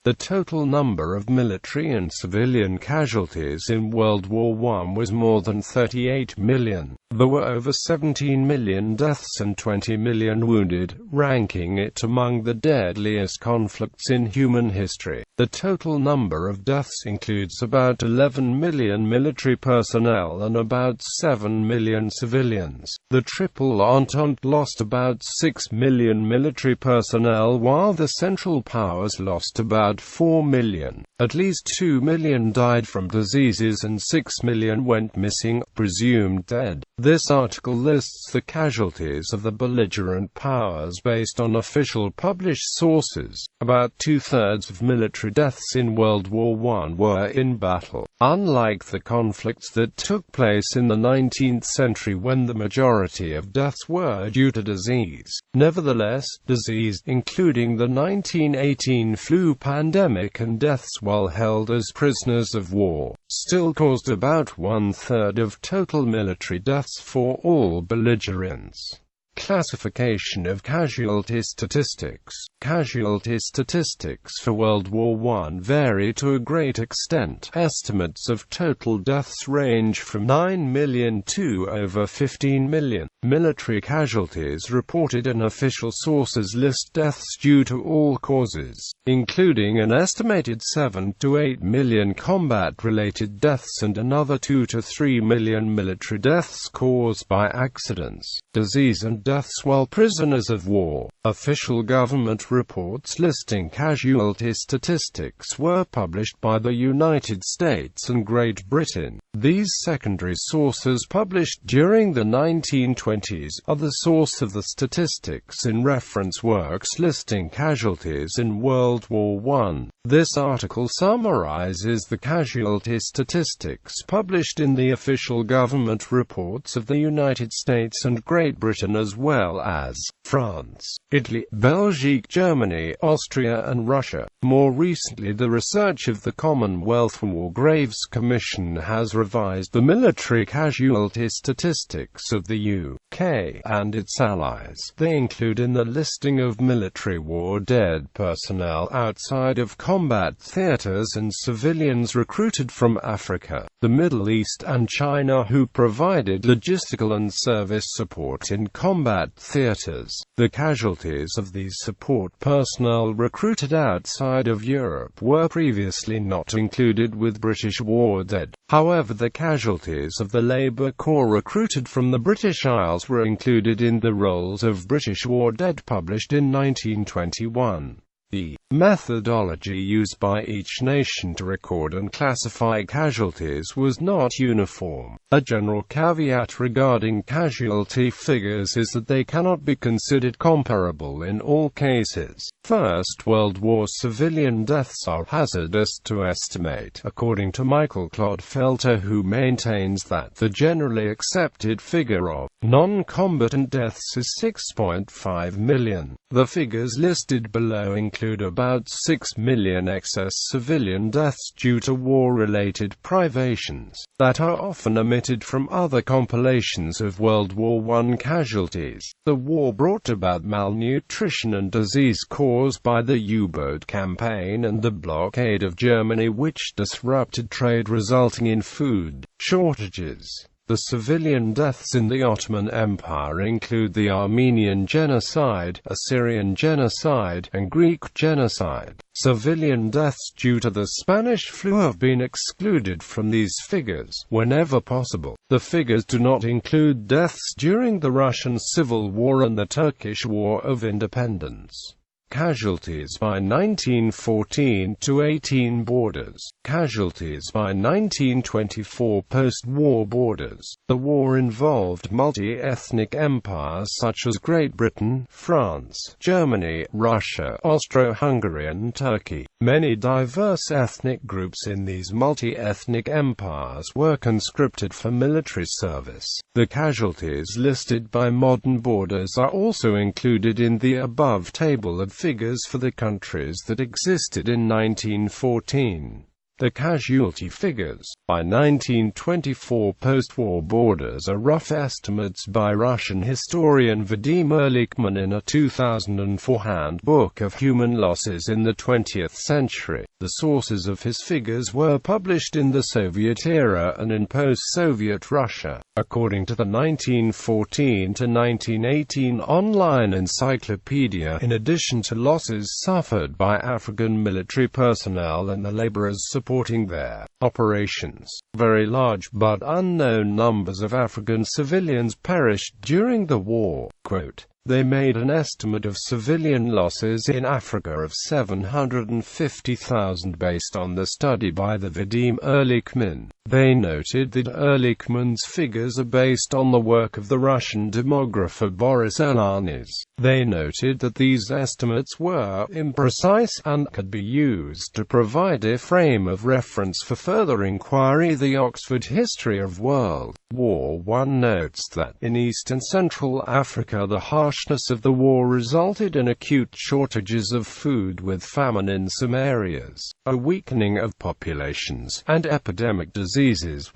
The total number of military and civilian casualties in World War I was more than 38 million. There were over 17 million deaths and 20 million wounded, ranking it among the deadliest conflicts in human history. The total number of deaths includes about 11 million military personnel and about 7 million civilians. The Triple Entente lost about 6 million military personnel while the Central Powers lost about 4 million. At least 2 million died from diseases and 6 million went missing, presumed dead. This article lists the casualties of the belligerent powers based on official published sources. About two-thirds of military deaths in World War I were in battle. Unlike the conflicts that took place in the 19th century when the majority of deaths were due to disease, nevertheless, disease, including the 1918 flu pandemic and deaths while held as prisoners of war, still caused about one-third of total military deaths for all belligerents. Classification of casualty statistics. Casualty statistics for World War I vary to a great extent. Estimates of total deaths range from 9 million to over 15 million. Military casualties reported in official sources list deaths due to all causes, including an estimated 7 to 8 million combat-related deaths and another 2 to 3 million military deaths caused by accidents, disease and deaths while prisoners of war. Official government reports listing casualty statistics were published by the United States and Great Britain. These secondary sources published during the 1920s are the source of the statistics in reference works listing casualties in World War I. This article summarizes the casualty statistics published in the official government reports of the United States and Great Britain as well as France, Italy, Belgium, Germany, Austria and Russia. More recently, the research of the Commonwealth War Graves Commission has revised the military casualty statistics of the UK and its allies. They include in the listing of military war dead personnel outside of combat theaters and civilians recruited from Africa, the Middle East and China who provided logistical and service support in combat theaters. The casualties of these support personnel recruited outside of Europe were previously not included with British war dead. However, the casualties of the Labour Corps recruited from the British Isles were included in the rolls of British war dead published in 1921. The methodology used by each nation to record and classify casualties was not uniform. A general caveat regarding casualty figures is that they cannot be considered comparable in all cases. First World War civilian deaths are hazardous to estimate, according to Michael Clodfelter, who maintains that the generally accepted figure of non-combatant deaths is 6.5 million. The figures listed below include about 6 million excess civilian deaths due to war-related privations, that are often omitted from other compilations of World War I casualties. The war brought about malnutrition and disease caused by the U-boat campaign and the blockade of Germany, which disrupted trade resulting in food shortages. The civilian deaths in the Ottoman Empire include the Armenian genocide, Assyrian genocide, and Greek genocide. Civilian deaths due to the Spanish flu have been excluded from these figures whenever possible. The figures do not include deaths during the Russian Civil War and the Turkish War of Independence. Casualties by 1914–18 borders. Casualties by 1924 post-war borders. The war involved multi-ethnic empires such as Great Britain, France, Germany, Russia, Austro-Hungary and Turkey. Many diverse ethnic groups in these multi-ethnic empires were conscripted for military service. The casualties listed by modern borders are also included in the above table of figures for the countries that existed in 1914. The casualty figures by 1924 post-war borders are rough estimates by Russian historian Vadim Ehrlichman in a 2004 Handbook of Human Losses in the 20th Century. The sources of his figures were published in the Soviet era and in post-Soviet Russia. According to the 1914 to 1918 online encyclopedia, in addition to losses suffered by African military personnel and the laborers supporting their operations, very large but unknown numbers of African civilians perished during the war. Quote, "They made an estimate of civilian losses in Africa of 750,000 based on the study by the Vadim Ehrlichman. They noted that Ehrlichman's figures are based on the work of the Russian demographer Boris Elanis. They noted that these estimates were imprecise and could be used to provide a frame of reference for further inquiry." The Oxford History of World War I notes that, in East and Central Africa, the harshness of the war resulted in acute shortages of food with famine in some areas, a weakening of populations, and epidemic diseases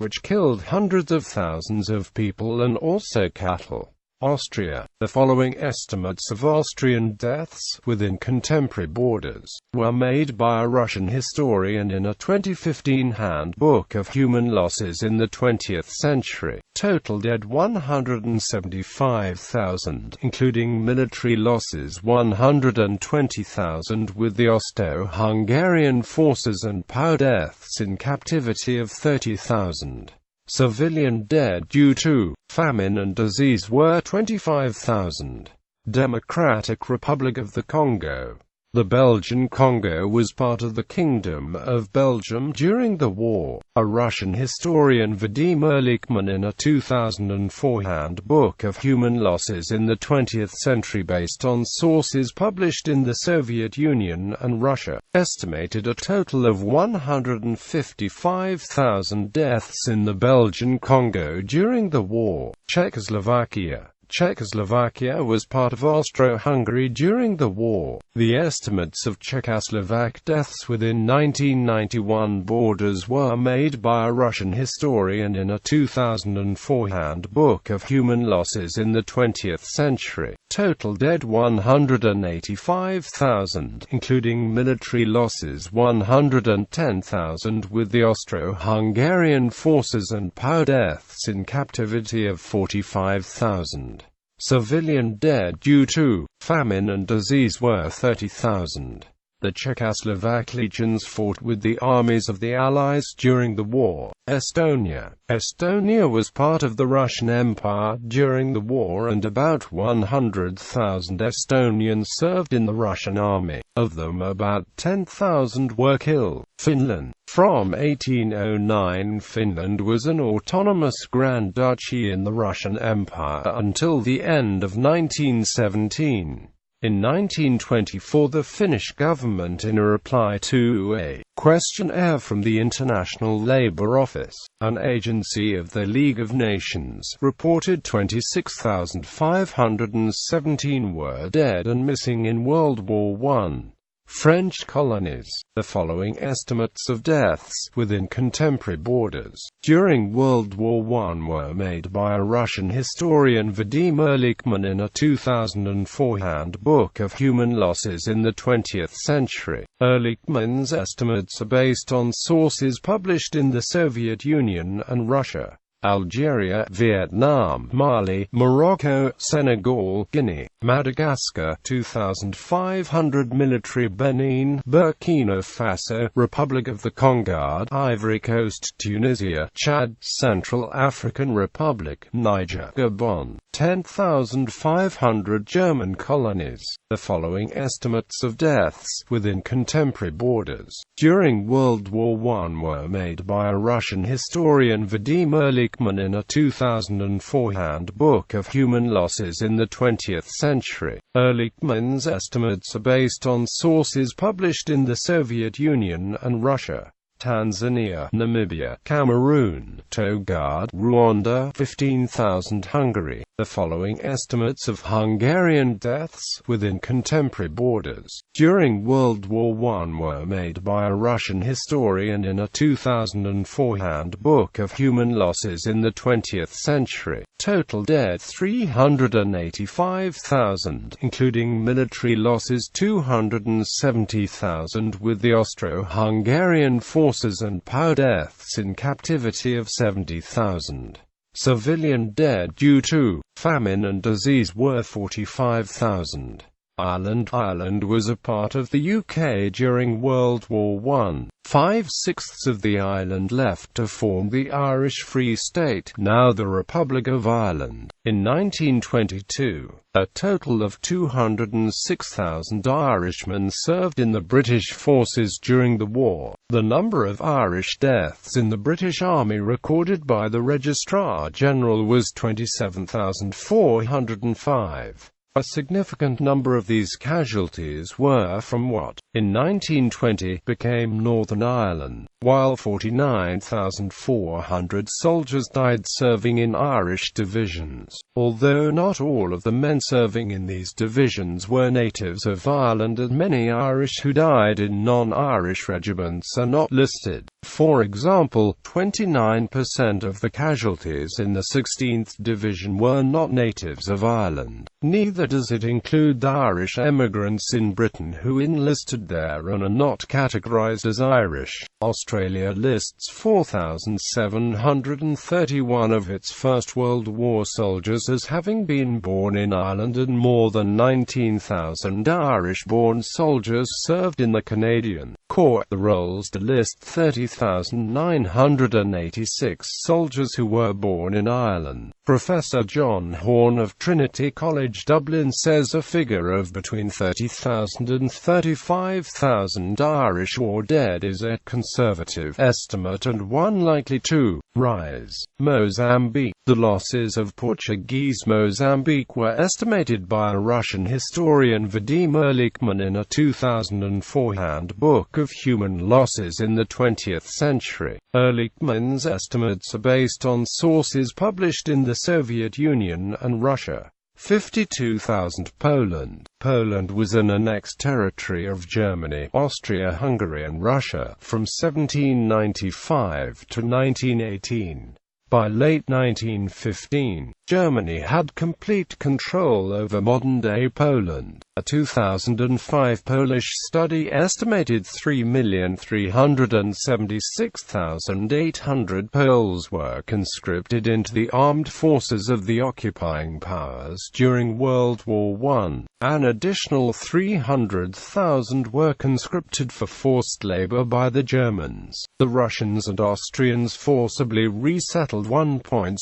which killed hundreds of thousands of people and also cattle. Austria. The following estimates of Austrian deaths within contemporary borders were made by a Russian historian in a 2015 Handbook of Human Losses in the 20th Century. Total dead 175,000, including military losses 120,000 with the Austro-Hungarian forces, and POW deaths in captivity of 30,000. Civilian dead due to famine and disease were 25,000. Democratic Republic of the Congo. The Belgian Congo was part of the Kingdom of Belgium during the war. A Russian historian, Vadim Ehrlichman, in a 2004 Handbook of Human Losses in the 20th Century based on sources published in the Soviet Union and Russia, estimated a total of 155,000 deaths in the Belgian Congo during the war. Czechoslovakia. Czechoslovakia was part of Austro-Hungary during the war. The estimates of Czechoslovak deaths within 1991 borders were made by a Russian historian in a 2004 Handbook of Human Losses in the 20th Century. Total dead 185,000, including military losses 110,000 with the Austro-Hungarian forces, and POW deaths in captivity of 45,000. Civilian dead due to famine and disease were 30,000. The Czechoslovak legions fought with the armies of the Allies during the war. Estonia. Estonia was part of the Russian Empire during the war, and about 100,000 Estonians served in the Russian army. Of them, about 10,000 were killed. Finland. From 1809, Finland was an autonomous Grand Duchy in the Russian Empire until the end of 1917. In 1924, the Finnish government, in a reply to a questionnaire from the International Labour Office, an agency of the League of Nations, reported 26,517 were dead and missing in World War I. French colonies. The following estimates of deaths within contemporary borders during World War I were made by a Russian historian, Vadim Ehrlichman, in a 2004 Handbook of Human Losses in the 20th Century. Ehrlichman's estimates are based on sources published in the Soviet Union and Russia. Algeria, Vietnam, Mali, Morocco, Senegal, Guinea, Madagascar, 2,500 military. Benin, Burkina Faso, Republic of the Congo, Ivory Coast, Tunisia, Chad, Central African Republic, Niger, Gabon, 10,500 German colonies. The following estimates of deaths within contemporary borders during World War I were made by a Russian historian, Vadim Ehrlichman, in a 2004 Handbook of Human Losses in the 20th Century. Ehrlichman's estimates are based on sources published in the Soviet Union and Russia. Tanzania, Namibia, Cameroon, Togo, Rwanda, 15,000 Hungary. The following estimates of Hungarian deaths within contemporary borders during World War I were made by a Russian historian in a 2004 Handbook of Human Losses in the 20th Century. Total dead 385,000, including military losses 270,000, with the Austro-Hungarian forces and POW deaths in captivity of 70,000. Civilian dead due to famine and disease were 45,000. Ireland was a part of the UK during World War I. 5/6 of the island left to form the Irish Free State, now the Republic of Ireland. In 1922, a total of 206,000 Irishmen served in the British forces during the war. The number of Irish deaths in the British Army recorded by the Registrar General was 27,405. A significant number of these casualties were from what, in 1920, became Northern Ireland, while 49,400 soldiers died serving in Irish divisions. Although not all of the men serving in these divisions were natives of Ireland, and many Irish who died in non-Irish regiments are not listed. For example, 29% of the casualties in the 16th Division were not natives of Ireland. Neither does it include the Irish emigrants in Britain who enlisted there and are not categorized as Irish. Australia lists 4,731 of its First World War soldiers as having been born in Ireland, and more than 19,000 Irish-born soldiers served in the Canadian Corps. The rolls to list 30,986 soldiers who were born in Ireland. Professor John Horn of Trinity College Dublin says a figure of between 30,000 and 35,000 Irish war dead is a conservative estimate and one likely to rise. Mozambique. The losses of Portuguese Mozambique were estimated by a Russian historian Vadim Ehrlichman in a 2004 Handbook of Human Losses in the 20th Century. Ehrlichman's estimates are based on sources published in the Soviet Union and Russia. 52,000 Poland. Poland was an annexed territory of Germany, Austria-Hungary and Russia from 1795 to 1918. By late 1915, Germany had complete control over modern-day Poland. A 2005 Polish study estimated 3,376,800 Poles were conscripted into the armed forces of the occupying powers during World War I. An additional 300,000 were conscripted for forced labor by the Germans. The Russians and Austrians forcibly resettled 1.6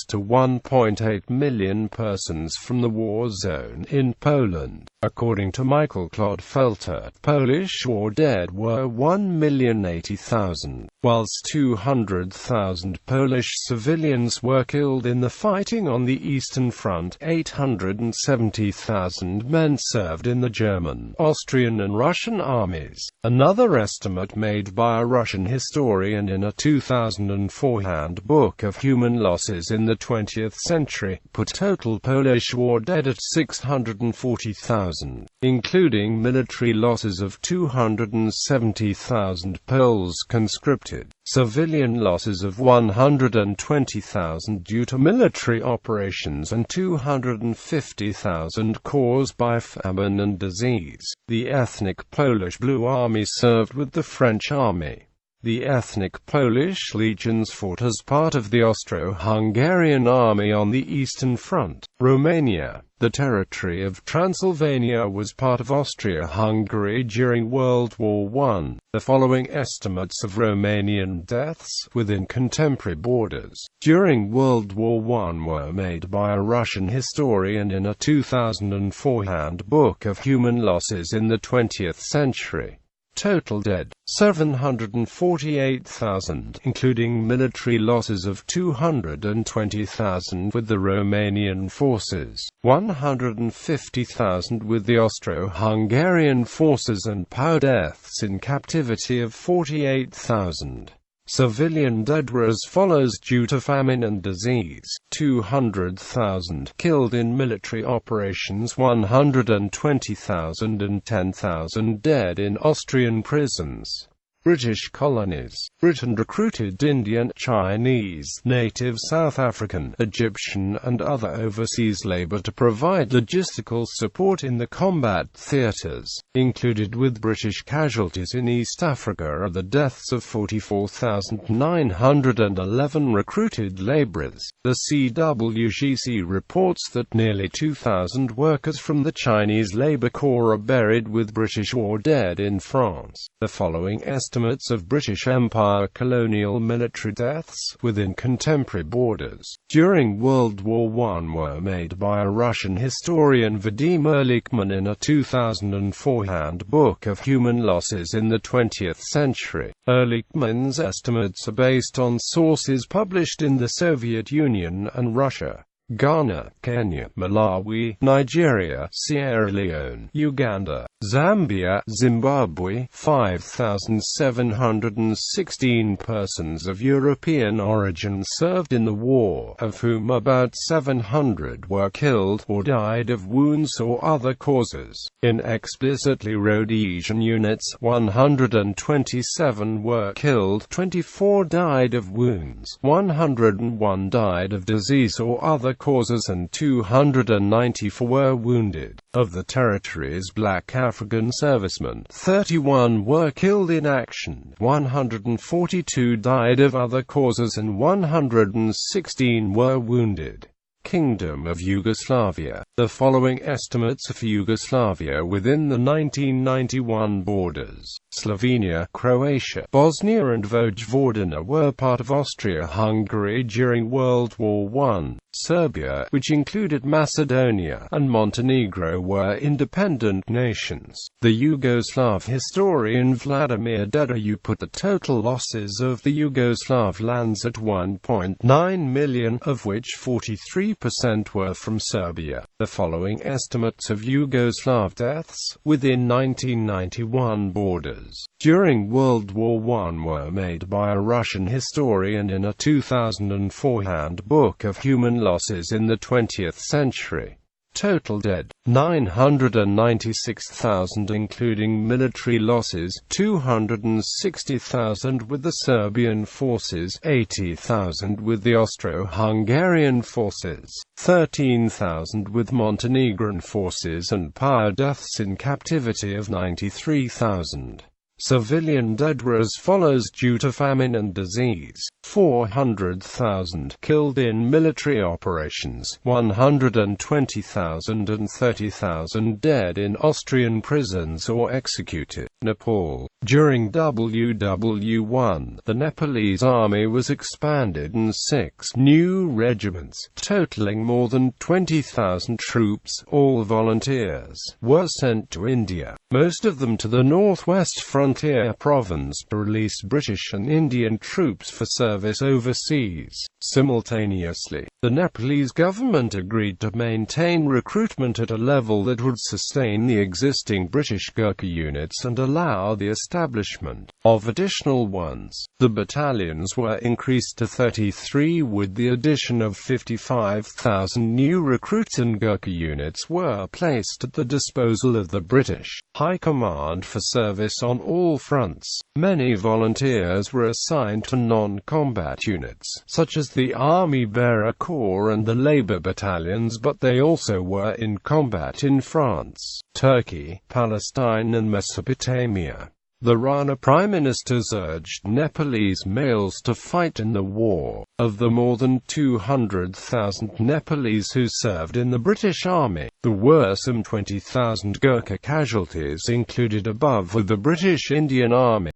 to 1.8 million persons from the war zone in Poland. According to Michael Clodfelter, Polish war dead were 1,080,000, whilst 200,000 Polish civilians were killed in the fighting on the Eastern Front. 870,000 men served in the German, Austrian and Russian armies. Another estimate made by a Russian historian in a 2004 Handbook of Human Losses in the 20th Century put total Polish war dead at 640,000, including military losses of 270,000 Poles conscripted, civilian losses of 120,000 due to military operations and 250,000 caused by famine and disease. The ethnic Polish Blue Army served with the French Army. The ethnic Polish legions fought as part of the Austro-Hungarian army on the Eastern Front. Romania. The territory of Transylvania was part of Austria-Hungary during World War I. The following estimates of Romanian deaths within contemporary borders during World War I were made by a Russian historian in a 2004 Handbook of Human Losses in the 20th Century. Total dead, 748,000, including military losses of 220,000 with the Romanian forces, 150,000 with the Austro-Hungarian forces, and POW deaths in captivity of 48,000. Civilian dead were as follows due to famine and disease: 200,000 killed in military operations, 120,000 and 10,000 dead in Austrian prisons. British colonies. Britain recruited Indian, Chinese, native South African, Egyptian and other overseas labor to provide logistical support in the combat theaters. Included with British casualties in East Africa are the deaths of 44,911 recruited laborers. The CWGC reports that nearly 2,000 workers from the Chinese Labour Corps are buried with British or dead in France. The following estimates of British Empire colonial military deaths within contemporary borders during World War I were made by a Russian historian Vadim Ehrlichman in a 2004 Handbook of Human Losses in the 20th Century. Ehrlichman's estimates are based on sources published in the Soviet Union and Russia, Ghana, Kenya, Malawi, Nigeria, Sierra Leone, Uganda, Zambia, Zimbabwe. 5,716 persons of European origin served in the war, of whom about 700 were killed or died of wounds or other causes. In explicitly Rhodesian units, 127 were killed, 24 died of wounds, 101 died of disease or other causes, and 294 were wounded. Of the territory's black African servicemen, 31 were killed in action, 142 died of other causes, and 116 were wounded. Kingdom of Yugoslavia. The following estimates of Yugoslavia within the 1991 borders: Slovenia, Croatia, Bosnia and Vojvodina were part of Austria-Hungary during World War I. Serbia, which included Macedonia, and Montenegro were independent nations. The Yugoslav historian Vladimir Dediu put the total losses of the Yugoslav lands at 1.9 million, of which 43% were from Serbia. The following estimates of Yugoslav deaths within 1991 borders during World War I were made by a Russian historian in a 2004 Handbook of Human Losses in the 20th Century. Total dead, 996,000 including military losses, 260,000 with the Serbian forces, 80,000 with the Austro-Hungarian forces, 13,000 with Montenegrin forces, and POW deaths in captivity of 93,000. Civilian dead were as follows due to famine and disease: 400,000 killed in military operations, 120,000 and 30,000 dead in Austrian prisons or executed. Nepal. During WW1, the Nepalese army was expanded and 6 new regiments, totaling more than 20,000 troops, all volunteers, were sent to India, most of them to the northwest frontier province, to release British and Indian troops for service overseas. Simultaneously, the Nepalese government agreed to maintain recruitment at a level that would sustain the existing British Gurkha units and allow the establishment of additional ones. The battalions were increased to 33 with the addition of 55,000 new recruits, and Gurkha units were placed at the disposal of the British High Command for service on all fronts. Many volunteers were assigned to non-combat units, such as the Army Bearer Corps and the Labour Battalions, but they also were in combat in France, Turkey, Palestine and Mesopotamia. The Rana Prime Ministers urged Nepalese males to fight in the war. Of the more than 200,000 Nepalese who served in the British Army, there were some 20,000 Gurkha casualties included above with the British Indian Army.